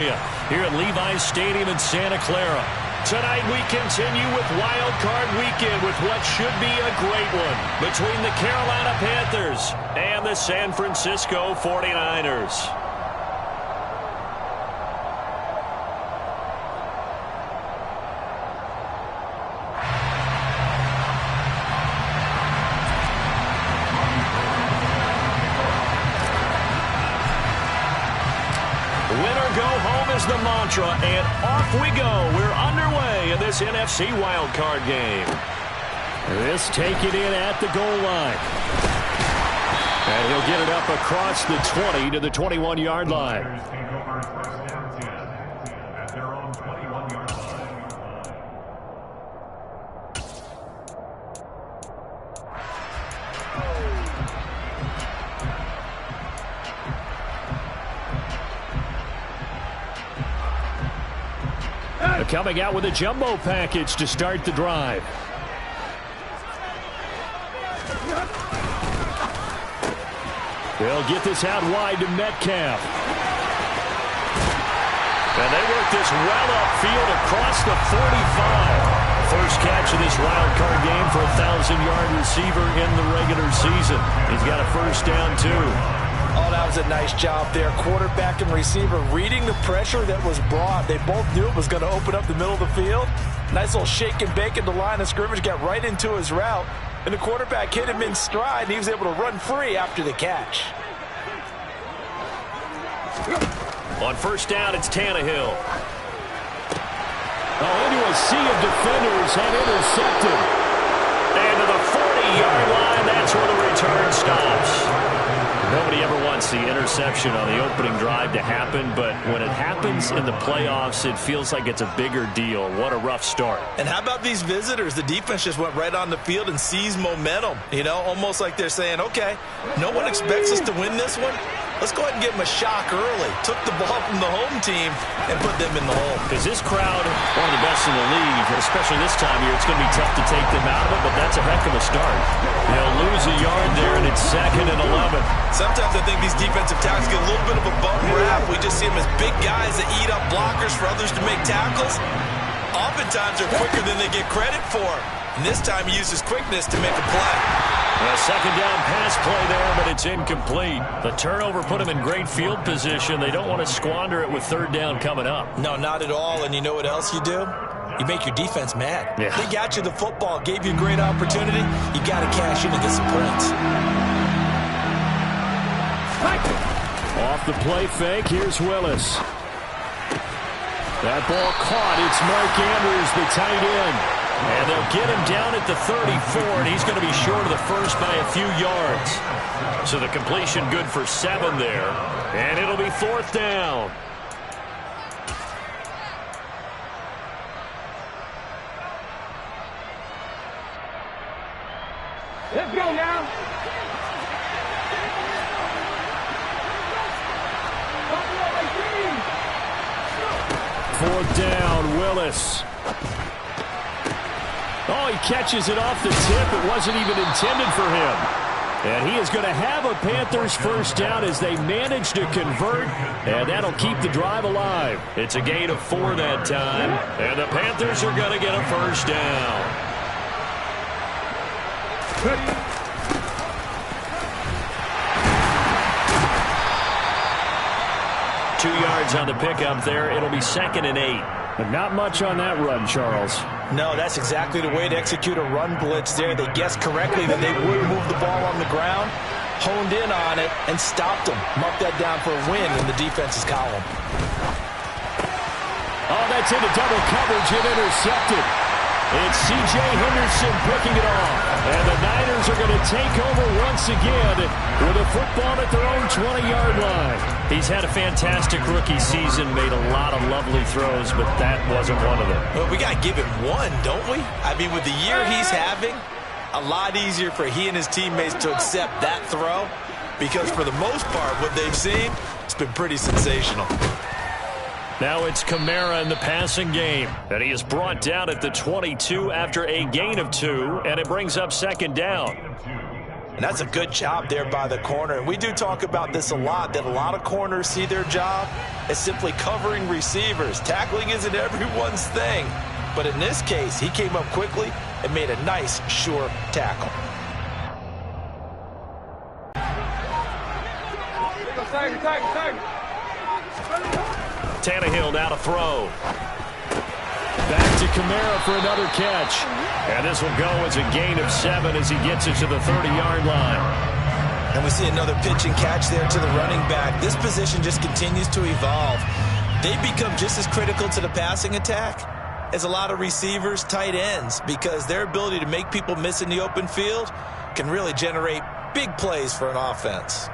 here at Levi's Stadium in Santa Clara. Tonight we continue with Wild Card Weekend with what should be a great one between the Carolina Panthers and the San Francisco 49ers. The mantra, and off we go. We're underway in this NFC wildcard game. This take it in at the goal line. And he'll get it up across the 20 to the 21-yard line. Coming out with a jumbo package to start the drive. They'll get this out wide to Metcalf. And they work this well upfield across the 45. First catch of this wild card game for a 1,000-yard receiver in the regular season. He's got a first down, too. Oh, that was a nice job there. Quarterback and receiver reading the pressure that was brought. They both knew it was going to open up the middle of the field. Nice little shake and bake at the line of scrimmage. Got right into his route. And the quarterback hit him in stride, and he was able to run free after the catch. On first down, it's Tannehill. Into a sea of defenders and intercepted. And to the 40-yard line, that's where the return stops. Nobody ever wants the interception on the opening drive to happen, but when it happens in the playoffs, it feels like it's a bigger deal. What a rough start. And how about these visitors? The defense just went right on the field and seized momentum. You know, almost like they're saying, okay, no one expects us to win this one. Let's go ahead and give them a shock early. Took the ball from the home team and put them in the hole. Because this crowd, one of the best in the league, especially this time of year, it's going to be tough to take them out of it, but that's a heck of a start. They'll lose a yard there, and it's 2nd and 11. Sometimes I think these defensive tackles get a little bit of a bum rap. We just see them as big guys that eat up blockers for others to make tackles. Oftentimes they're quicker than they get credit for. And this time he used his quickness to make a play. A second down pass play there, but it's incomplete. The turnover put them in great field position. They don't want to squander it with third down coming up. No, not at all. And you know what else you do? You make your defense mad. Yeah. They got you the football, gave you a great opportunity. You got to cash in and get some points. Off the play fake, here's Willis. That ball caught. It's Mark Andrews, the tight end. And they'll get him down at the 34, and he's going to be short of the first by a few yards. So the completion good for 7 there, and it'll be 4th down. Let's go now. 4th down, Willis. Oh, he catches it off the tip. It wasn't even intended for him. And he is going to have a Panthers first down as they manage to convert, and that'll keep the drive alive. It's a gain of 4 that time, and the Panthers are going to get a first down. Two yards on the pickup there. It'll be 2nd and 8. But not much on that run, Charles. No, that's exactly the way to execute a run blitz there. They guessed correctly that they would move the ball on the ground, honed in on it, and stopped them. Mark that down for a win in the defense's column. Oh, that's into double coverage and intercepted. It's C.J. Henderson picking it off. And the Niners are going to take over once again with a football at their own 20-yard line. He's had a fantastic rookie season, made a lot of lovely throws, but that wasn't one of them. Well, we got to give him one, don't we? I mean, with the year he's having, a lot easier for he and his teammates to accept that throw, because for the most part, what they've seen, it's been pretty sensational. Now it's Kamara in the passing game. And he is brought down at the 22 after a gain of 2, and it brings up 2nd down. And that's a good job there by the corner. And we do talk about this a lot, that a lot of corners see their job as simply covering receivers. Tackling isn't everyone's thing. But in this case, he came up quickly and made a nice, sure tackle. Tannehill now to throw. Back to Kamara for another catch. And this will go as a gain of 7 as he gets it to the 30-yard line. And we see another pitch and catch there to the running back. This position just continues to evolve. They become just as critical to the passing attack as a lot of receivers, tight ends, because their ability to make people miss in the open field can really generate big plays for an offense.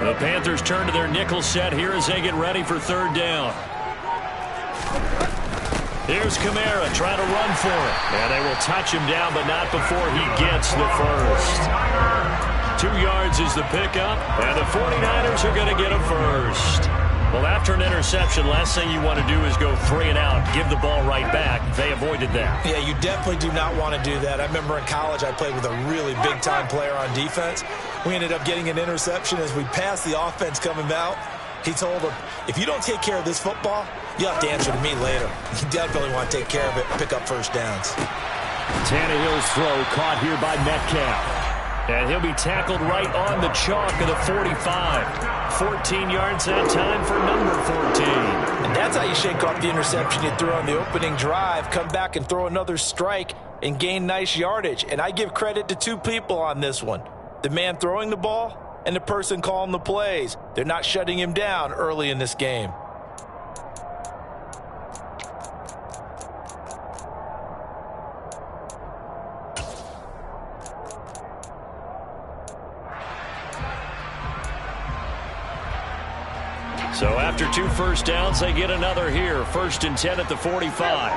The Panthers turn to their nickel set here as they get ready for third down. Here's Kamara trying to run for it. And they will touch him down, but not before he gets the first. 2 yards is the pickup, and the 49ers are going to get a first. Well, after an interception, last thing you want to do is go 3 and out, give the ball right back. They avoided that. Yeah, you definitely do not want to do that. I remember in college I played with a really big-time player on defense. We ended up getting an interception as we passed the offense coming out. He told him, if you don't take care of this football, you'll have to answer to me later. You definitely want to take care of it and pick up first downs. Tannehill's throw caught here by Metcalf. And he'll be tackled right on the chalk of the 45. 14 yards that time for number 14. And that's how you shake off the interception you threw on the opening drive. Come back and throw another strike and gain nice yardage. And I give credit to 2 people on this one. The man throwing the ball and the person calling the plays. They're not shutting him down early in this game. So after 2 first downs, they get another here. 1st and 10 at the 45.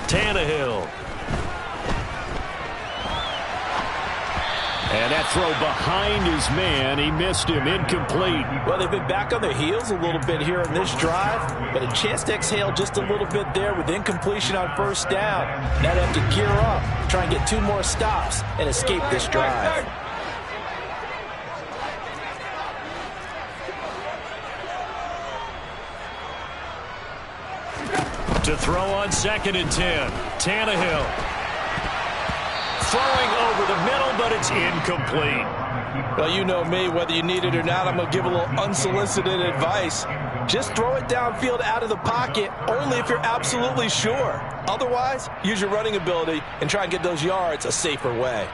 Tannehill. And that throw behind his man. He missed him. Incomplete. Well, they've been back on their heels a little bit here in this drive, but a chance to exhale just a little bit there with incompletion on first down. Now they have to gear up, try and get 2 more stops and escape this drive. To throw on 2nd and 10. Tannehill. Throwing over the middle, but it's incomplete. Well, you know me, whether you need it or not, I'm going to give a little unsolicited advice. Just throw it downfield out of the pocket, only if you're absolutely sure. Otherwise, use your running ability and try and get those yards a safer way.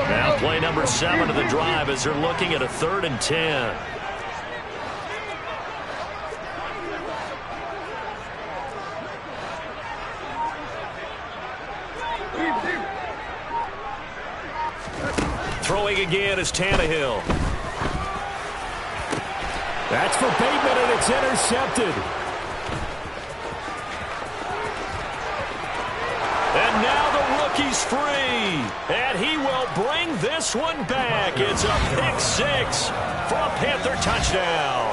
Now play number 7 of the drive as they're looking at a 3rd and 10. Throwing again is Tannehill. That's for Bateman, and it's intercepted. And now the rookie's free. And he will bring this one back. It's a pick 6 for a Panther touchdown.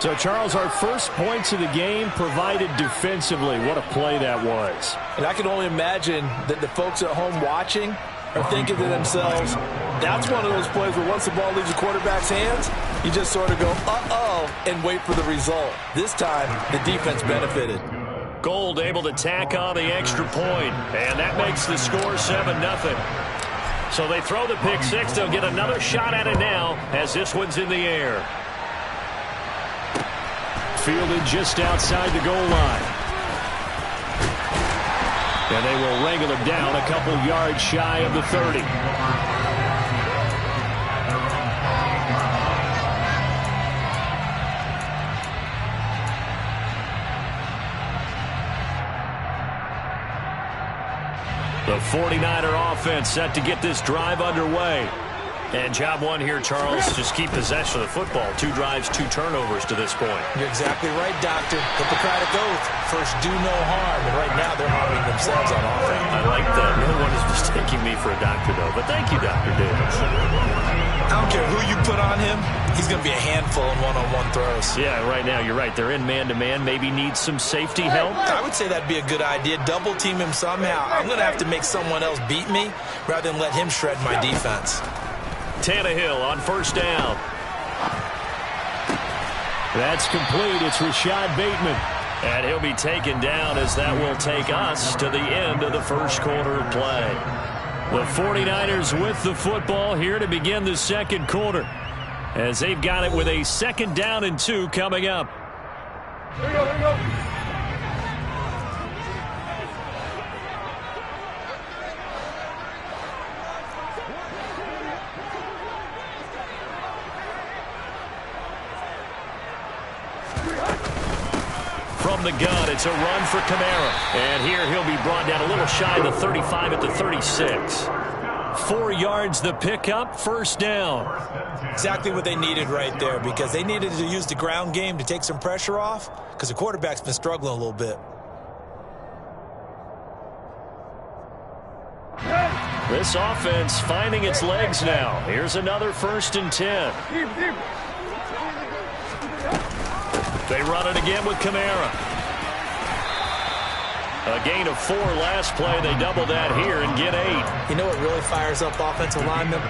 So, Charles, our first points of the game provided defensively. What a play that was. And I can only imagine that the folks at home watching are thinking to themselves, that's one of those plays where once the ball leaves the quarterback's hands, you just sort of go, uh-oh, and wait for the result. This time, the defense benefited. Gold able to tack on the extra point, and that makes the score 7-0. So they throw the pick 6. They'll get another shot at it now as this one's in the air. Fielded just outside the goal line. And they will wrangle him down a couple yards shy of the 30. The 49er offense set to get this drive underway. And job one here, Charles, just keep possession of the football. 2 drives, 2 turnovers to this point. You're exactly right, Doctor. Hippocratic oath. First, do no harm. And right now, they're harming themselves on offense. I like that. No one is mistaking me for a doctor, though. But thank you, Dr. Davis. I don't care who you put on him. He's going to be a handful in one-on-one throws. Yeah, right now, you're right. They're in man-to-man. Maybe need some safety help. I would say that'd be a good idea. Double team him somehow. I'm going to have to make someone else beat me rather than let him shred my defense. Tannehill on first down. That's complete. It's Rashad Bateman. And he'll be taken down as that will take us to the end of the first quarter of play. The 49ers with the football here to begin the second quarter, as they've got it with a 2nd down and 2 coming up. Here we go, here we go. From the gun, it's a run for Kamara. And here he'll be brought down a little shy of the 35 at the 36. 4 yards the pickup, first down. Exactly what they needed right there, because they needed to use the ground game to take some pressure off, because the quarterback's been struggling a little bit. This offense finding its legs now. Here's another 1st and 10. They run it again with Kamara. A gain of 4 last play. They double that here and get 8. You know what really fires up offensive linemen?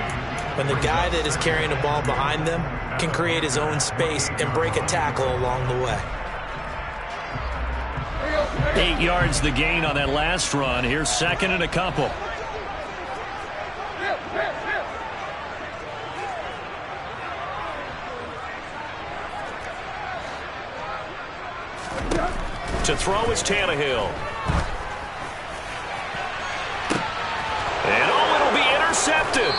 When the guy that is carrying the ball behind them can create his own space and break a tackle along the way. 8 yards the gain on that last run. Here's 2nd and a couple. To throw is Tannehill. And it'll be intercepted.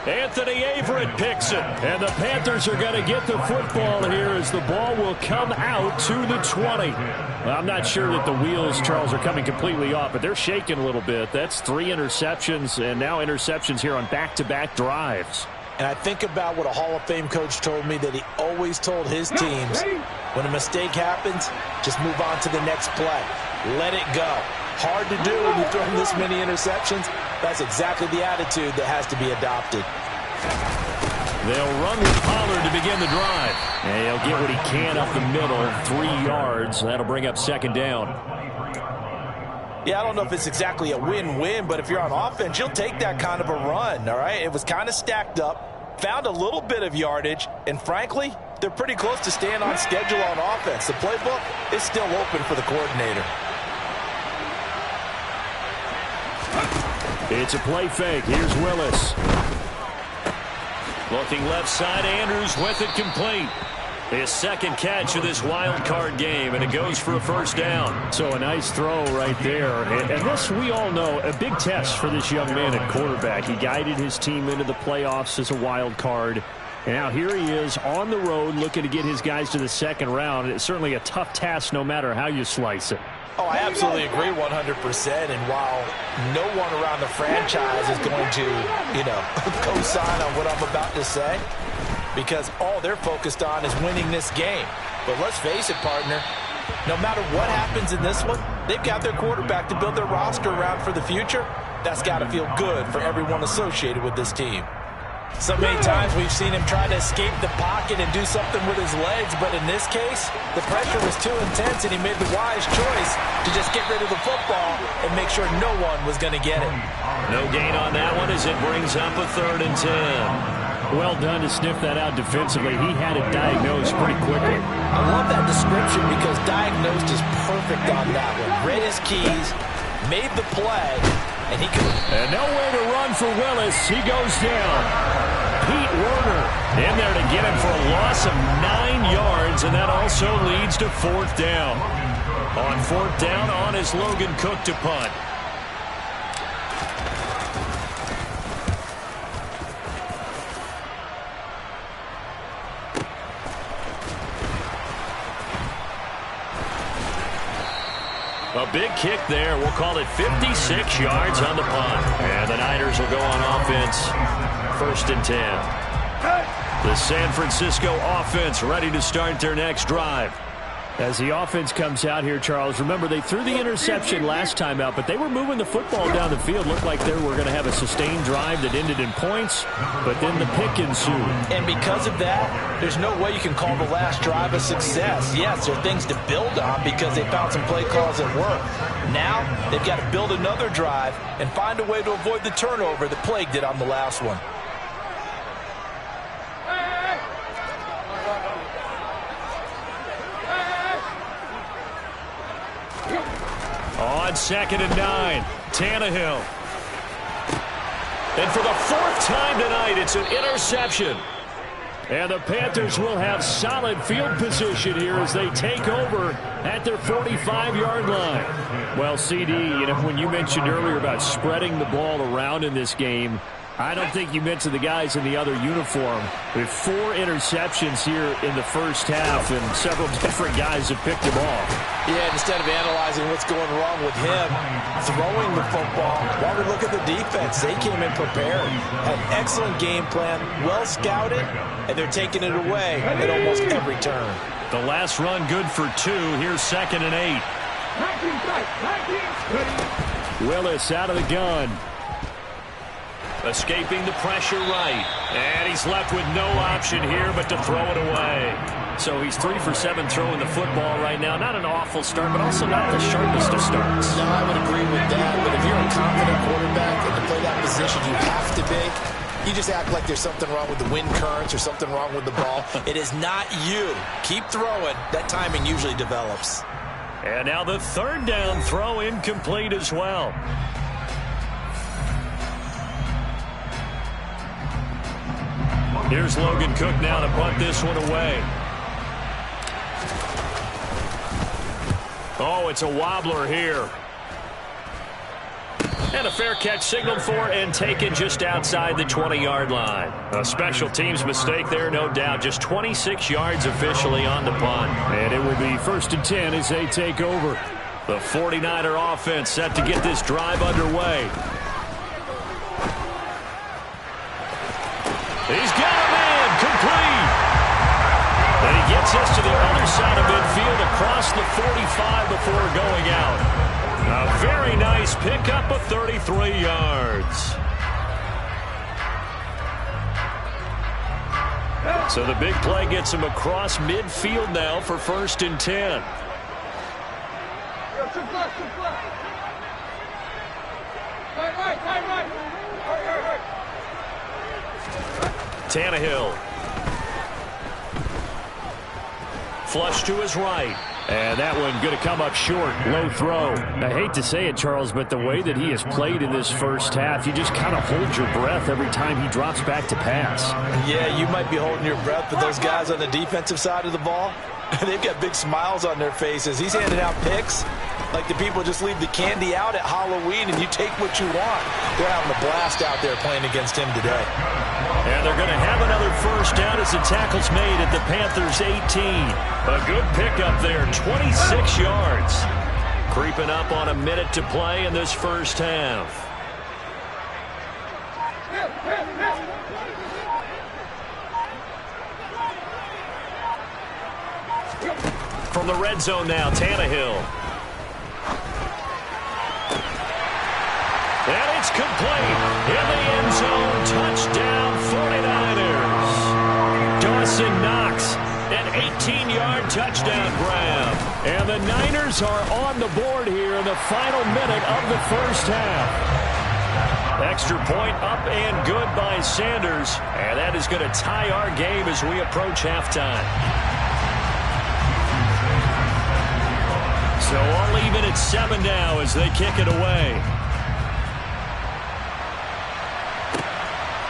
Anthony Averett picks it. And the Panthers are going to get the football here as the ball will come out to the 20. Well, I'm not sure that the wheels, Charles, are coming completely off, but they're shaking a little bit. That's 3 interceptions, and now interceptions here on back-to-back drives. And I think about what a Hall of Fame coach told me, that he always told his teams, when a mistake happens, just move on to the next play. Let it go. Hard to do when you throw this many interceptions. That's exactly the attitude that has to be adopted. They'll run with Pollard to begin the drive. And he'll get what he can up the middle, 3 yards. That'll bring up 2nd down. Yeah, I don't know if it's exactly a win-win, but if you're on offense, you'll take that kind of a run, all right? It was kind of stacked up, found a little bit of yardage, and frankly, they're pretty close to staying on schedule on offense. The playbook is still open for the coordinator. It's a play fake. Here's Willis. Looking left side, Andrews with it complete. His 2nd catch of this wild card game, and it goes for a 1st down. So a nice throw right there. And this, we all know, a big test for this young man at quarterback. He guided his team into the playoffs as a wild card. And now here he is on the road looking to get his guys to the 2nd round. It's certainly a tough task no matter how you slice it. Oh, I absolutely agree 100%. And while no one around the franchise is going to, co-sign on what I'm about to say, because all they're focused on is winning this game. But let's face it, partner, no matter what happens in this one, they've got their quarterback to build their roster around for the future. That's got to feel good for everyone associated with this team. So many times we've seen him try to escape the pocket and do something with his legs, but in this case, the pressure was too intense and he made the wise choice to just get rid of the football and make sure no one was going to get it. No gain on that one as it brings up a 3rd and 10. Well done to sniff that out defensively. He had it diagnosed pretty quickly. I love that description because diagnosed is perfect on that one. Read his keys, made the play, and he could. And no way to run for Willis. He goes down. Pete Werner in there to get him for a loss of 9 yards, and that also leads to 4th down. On 4th down, on is Logan Cook to punt. A big kick there. We'll call it 56 yards on the punt. And the Niners will go on offense. 1st and 10. The San Francisco offense ready to start their next drive. As the offense comes out here, Charles, remember they threw the interception last time out, but they were moving the football down the field. Looked like they were going to have a sustained drive that ended in points, but then the pick ensued. And because of that, there's no way you can call the last drive a success. Yes, there are things to build on because they found some play calls that work. Now they've got to build another drive and find a way to avoid the turnover that plagued it on the last one. On 2nd and 9, Tannehill. And for the 4th time tonight, it's an interception. And the Panthers will have solid field position here as they take over at their 45-yard line. Well, CD, when you mentioned earlier about spreading the ball around in this game, I don't think you mentioned the guys in the other uniform. With 4 interceptions here in the first half, and several different guys have picked them off. Yeah, instead of analyzing what's going wrong with him throwing the football, why don't we look at the defense? They came in prepared, had an excellent game plan, well scouted, and they're taking it away at almost every turn. The last run good for 2. Here's 2nd and 8. Willis out of the gun. Escaping the pressure right. And he's left with no option here but to throw it away. So he's 3 for 7 throwing the football right now. Not an awful start, but also not the sharpest of starts. No, I would agree with that. But if you're a confident quarterback and to play that position, you have to make. You just act like there's something wrong with the wind currents or something wrong with the ball. It is not you. Keep throwing. That timing usually develops. And now the 3rd down throw incomplete as well. Here's Logan Cook now to punt this one away. Oh, it's a wobbler here. And a fair catch signaled for and taken just outside the 20-yard line. A special teams mistake there, no doubt. Just 26 yards officially on the punt. And it will be 1st and 10 as they take over. The 49er offense set to get this drive underway. He's got a man, complete. And he gets us to the other side of midfield across the 45 before going out. A very nice pickup of 33 yards. So the big play gets him across midfield now for 1st and 10. Tannehill. Flush to his right. And that one going to come up short. Low throw. I hate to say it, Charles, but the way that he has played in this first half, you just kind of hold your breath every time he drops back to pass. Yeah, you might be holding your breath, but those guys on the defensive side of the ball, they've got big smiles on their faces. He's handing out picks like the people just leave the candy out at Halloween and you take what you want. They're having a blast out there playing against him today. And they're going to have another 1st down as the tackle's made at the Panthers' 18. A good pickup there, 26 yards. Creeping up on a minute to play in this first half. From the red zone now, Tannehill. And it's complete in the end zone. Touchdown, 49ers. Dawson Knox, an 18-yard touchdown grab. And the Niners are on the board here in the final minute of the first half. Extra point up and good by Sanders. And that is going to tie our game as we approach halftime. So all even at 7 now as they kick it away.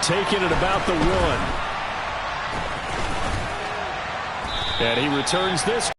Taking it about the 1. And he returns this.